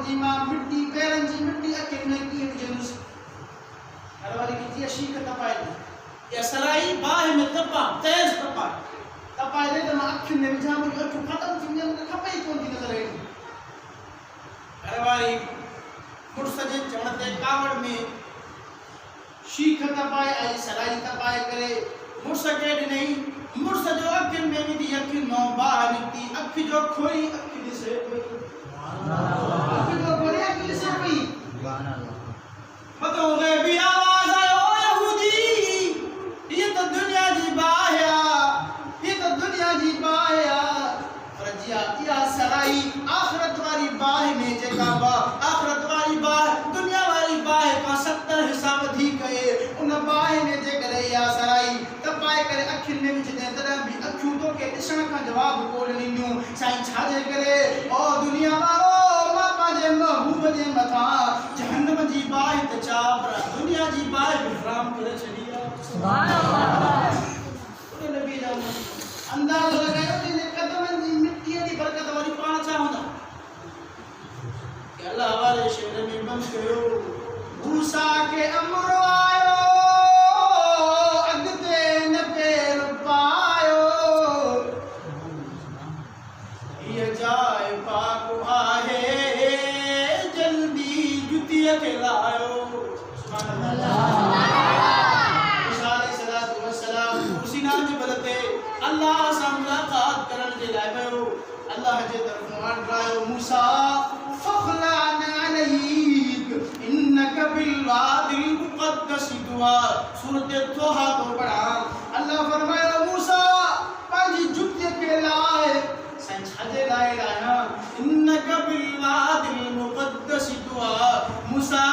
जी मां मिट्टी पैरनि जी मिट्टी अखियुनि में कीअं विझंदुसि घरवारी खे कीअं शीख तपाए ॾे या सराई बाहि में तपा तेज़ तपाए ॾे त मां अखियुनि में विझां मुंहिंजूं अखियूं ख़तमु थी वञनि मूंखे खपे ई कोन थी नज़र हेठि घरवारी मुड़ुस जे चवण ते कावड़ में शीख तपाए ऐं सराई तपाए करे मुड़ुस खे ॾिनई मुड़ुस जो अखियुनि में विधी अखियुनि मां बाहि निकिती अखि जो खोई अखि ॾिसे पई अखि जो खोई अखि ॾिसे पई मथां ग़ैबी आवाज़ आयो यहूदी ये तो दुनिया जी बाहि आहे ये तो दुनिया जी बाहि आहे पर इहा सराई आख़िरत वारी बाहि में जेका बा आख़िरत वारी बाहि दुनिया वारी बाहि खां 70 हिसा वधीक आहे उन बाहि में जेकॾहिं इहा सराई तपाए करे अखियुनि में विझंदे तॾहिं बि अखियूं तोखे ॾिसण खां जवाब कोन ॾींदियूं साईं छाजे करे ओ दुनिया वारो मां पंहिंजे महबूब जे मथां जहन्नम जी बाहि त चापर दुनिया जी बाहि बि हराम करे छॾी आहे सुभान अल्लाह उन नबी जो अंदाज़ लॻायो जिन कदमनि जी मिट्टीअ जी बरकत वरी पाण छा हूंदा कि अल्लाह वारे शेर में बंदि कयो मूसा खे अमर आयो अॻिते न पेर पायो हीअ जाइ पाक आहे जल्दी जुतीअ खे लायो सुभान अल्लाह मूसा अलैहिस्सलातु वस्सलाम सीना जबल ते अल्लाह सां मुलाक़ात करण जे लाइ वियो अल्लाह जे तरफ़ां आयो मूसा फखलान अलैक इन्नक बिलवादिल मुक़द्दस तुआ सूरत तोहा तो पढ़ा अल्लाह फरमायो मूसा पंहिंजी जुतीअ खे लाए साईं छाजे लाइ लाया इन्नक बिलवादिल मुक़द्दस तुआ मूसा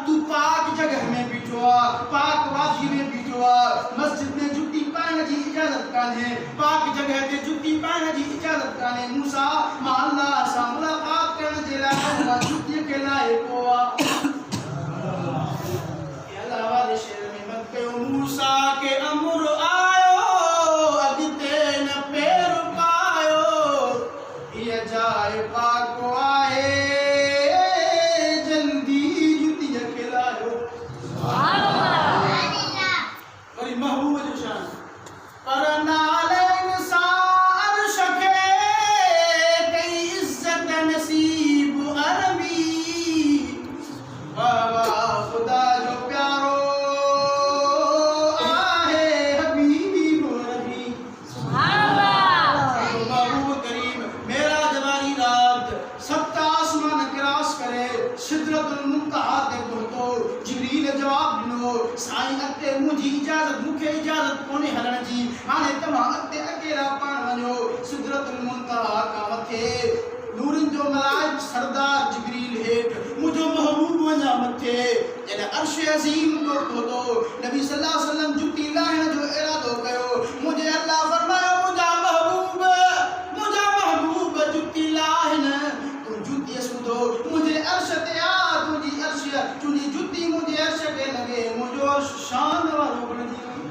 तू पाक जगह में बीठो आहे पाक वादी में बीठो आहे मस्जिद में जुती पाइण जी इजाज़त कान्हे पाक जगह ते जुती पाइण जी इजाज़त कान्हे मूसा मां अल्लाह सां मुलाक़ात करण जे लाइ मां जुतीअ खे लाहे पोइ अल्लाह वारे शेर में मत कयो मूसा के अमर आयो अॻिते न पेर पायो हीअ जाइ पाक आहे जल्दी जुतीअ खे लायो वरी महबूब जो शान पर नाले इंसान अर्श खे कई इज़्ज़त नसीब अरबी वाह वाह खुदा जो प्यारो आहे हबीब नबी सुभान अल्लाह महबूब करीम मेरा जवानी रात 7 आसमान क्रॉस करे सिदरतुल मुंतहा ते पहुतो जिब्रील जवाब ॾिनो साईं अॻिते मुंहिंजी इजाज़त मूंखे इजाज़त कोन्हे हलण जी हाणे तव्हां अॻिते अकेला पाण वञो सिदरतुल मुंतहा खां मथे नूरनि जो मलाइक सरदार जिब्रील हेठि मुंहिंजो महबूब वञा मथे जॾहिं अर्श अज़ीम तो पहुतो नबी सल्लल्लाहु अलैहि वसल्लम जुती लाहिण जो इरादो कयो मुंहिंजे अल्लाह फरमायो मुंहिंजा महबूब जुती लाहिन तूं जुतीअ सूधो मुंहिंजे अर्श ते आ तुंहिंजी जुती मुंहिंजे अर्श खे लॻे मुंहिंजो अर्श शान वारो बणिजी वियो